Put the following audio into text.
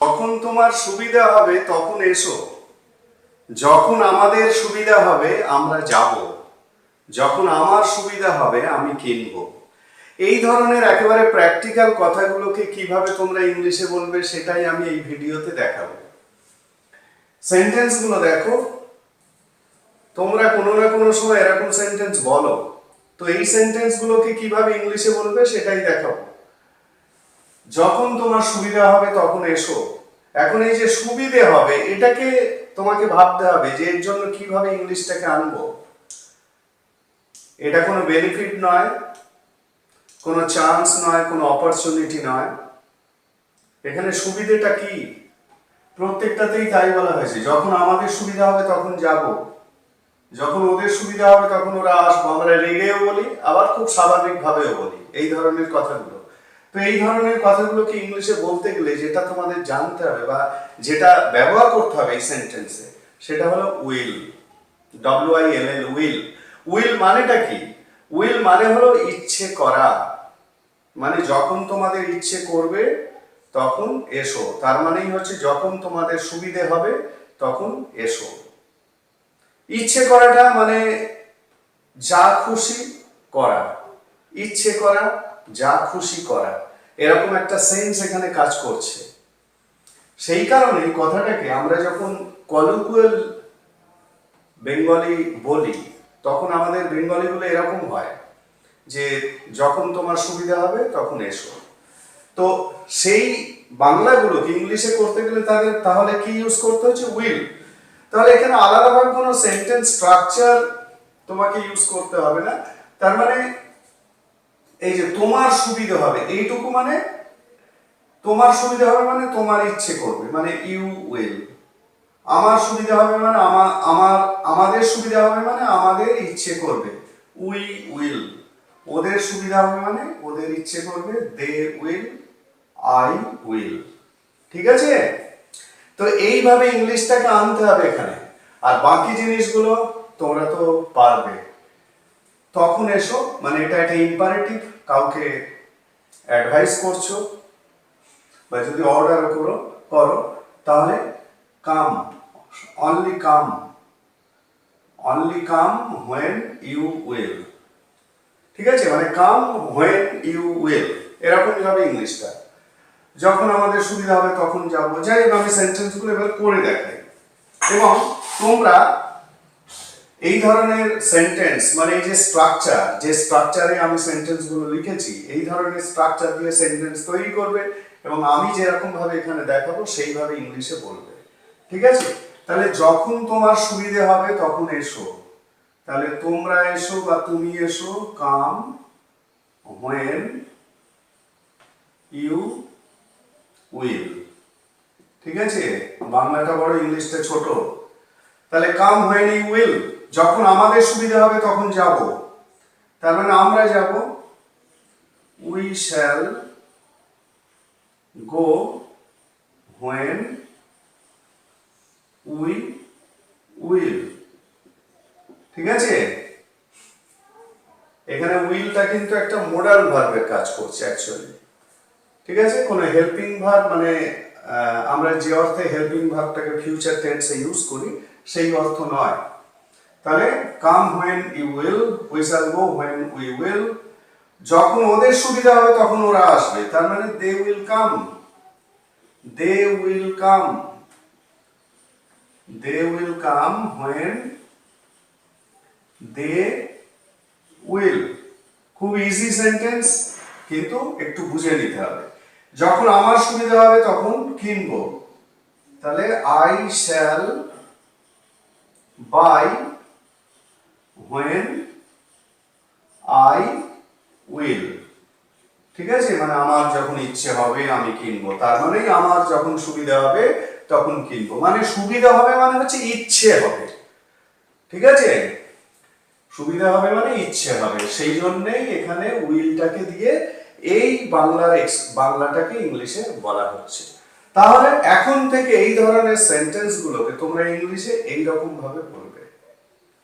যখন তোমার সুবিধা হবে তখন এসো, যখন আমাদের সুবিধা হবে আমরা যাব, যখন আমার সুবিধা হবে আমি কিনবো। এই ধরনের একেবারে প্র্যাকটিক্যাল কথাগুলোকে কিভাবে তোমরা ইংলিশে বলবে সেটাই আমি এই ভিডিওতে দেখাবো। সেন্টেন্সগুলো দেখো, তোমরা কোনো না কোনো সময় এরকম সেন্টেন্স বলো, তো এই সেন্টেন্সগুলোকে কিভাবে ইংলিশে বলবে সেটাই দেখাবো। যখন তোমার সুবিধা হবে তখন এসো। এখন এই যে সুবিধে হবে এটাকে তোমাকে ভাবতে হবে যে এর জন্য কিভাবে ইংলিশটাকে আনবো। এটা কোনো বেনিফিট নয়, কোনো চান্স নয়, কোনো অপরচুনিটি নয়। এখানে সুবিধেটা কি? প্রত্যেকটাতেই তাই বলা হয়েছে, যখন আমাদের সুবিধা হবে তখন যাব, যখন ওদের সুবিধা হবে তখন ওরা আসবো। আমরা রেগেও বলি, আবার খুব স্বাভাবিকভাবেও বলি এই ধরনের কথাগুলো। তো এই ধরনের কথাগুলোকে ইংলিশে বলতে গেলে যেটা তোমাদের জানতে হবে বা যেটা ব্যবহার করতে হবে এই সেন্টেন্সে, সেটা হলো উইল। WILL, will. উইল মানেটা কি? উইল মানে হলো ইচ্ছে করা, মানে যখন তোমাদের ইচ্ছে করবে তখন এসো। তার মানেই হচ্ছে যখন তোমাদের সুবিধে হবে তখন এসো। ইচ্ছে করাটা মানে যা খুশি করা, ইচ্ছে করা, যা খুশি করা, এরকম একটা সেন্স এখানে কাজ করছে। সেই কারণে কথাটাকে আমরা যখন কলিকুয়াল বেঙ্গলি বলি তখন আমাদের বেঙ্গলিগুলো এরকম হয় যে যখন তোমার সুবিধা হবে তখন এসো। তো সেই বাংলাগুলোকে ইংলিশে করতে গেলে তাহলে কি ইউজ করতে হচ্ছে? উইল। তাহলে এখানে আলাদাভাবে কোনো সেন্টেন্স স্ট্রাকচার তোমাকে ইউজ করতে হবে না। তার মানে এই যে তোমার সুবিধা হবে, এইটুকু মানে তোমার সুবিধা হবে মানে তোমার ইচ্ছে করবে, মানে ইউ উইল। আমার সুবিধা হবে মানে আমাদের সুবিধা হবে মানে আমাদের ইচ্ছে করবে, উই উইল। ওদের সুবিধা হবে মানে ওদের ইচ্ছে করবে, দে উইল, আই উইল। ঠিক আছে? তো এইভাবে ইংলিশটাকে আনতে হবে এখানে। আর বাকি জিনিসগুলো তোমরা তো পারবে। তখন এসো মানে এটা একটা ইম্পারেটিভ, কাউকে অ্যাডভাইস করছো বা যদি অর্ডার করো তাহলে come, only come, only come when you will. ঠিক আছে? মানে কাম হোয়েন ইউ উইল, এরকমই হবে ইংলিশটা। যখন আমাদের সুবিধা হবে তখন যাবো। যাই হোক, আমি সেন্টেন্সগুলো এবার করে দেখাই এবং তোমরা এই ধরনের সেন্টেন্স মানে এই যে স্ট্রাকচার, যে স্ট্রাকচারে আমি সেন্টেন্সগুলো লিখেছি, এই ধরনের স্ট্রাকচার দিয়ে সেন্টেন্স তৈরি করবে এবং আমি যেরকম ভাবে এখানে দেখাবো সেইভাবে ইংলিশে বলবে। ঠিক আছে? তাহলে যখন তোমার সুবিধে হবে তখন এসো। তাহলে তোমরা এসো বা তুমি এসো, কাম হোয়েন ইউ উইল। ঠিক আছে? বাংলাটা বড়, ইংলিশটা ছোট। তাহলে কাম হোয়েন ইউ উইল, যখন আমাদের সুবিধা হবে তখন যাব। তার মানে আমরা যাব, we shall go when we will. ঠিক আছে? এখানে উইলটা কিন্তু একটা মোডাল ভার্বের কাজ করছে অ্যাকচুয়ালি। ঠিক আছে? কোনো হেল্পিং ভার্ব মানে আমরা যে অর্থে হেল্পিং ভার্বটাকে ফিউচার টেন্সে ইউজ করি সেই অর্থ নয়। তাহলে come when you will, we shall go when we will. যখন ওদের সুবিধা হবে তখন ওরা আসবে, তার মানে they will come, they will come, they will come when they will. খুব ইজি সেন্টেন্স, কিন্তু একটু বুঝে নিতে হবে। যখন আমার সুবিধা হবে তখন কিনবো, তাহলে I shall buy when I will. ঠিক আছে? মানে আমার যখন ইচ্ছে হবে আমি কিনবো, তার মানে আমার যখন সুবিধা হবে তখন কিনবো। মানে সুবিধা হবে মানে হচ্ছে ইচ্ছে হবে। ঠিক আছে? সুবিধা হবে মানে ইচ্ছে হবে, সেই জন্যই এখানে উইলটাকে দিয়ে এই বাংলাটাকে ইংলিশে বলা হচ্ছে। তাহলে এখন থেকে এই ধরনের সেন্টেন্সগুলোকে তোমরা ইংলিশে এইরকম ভাবে বলবে।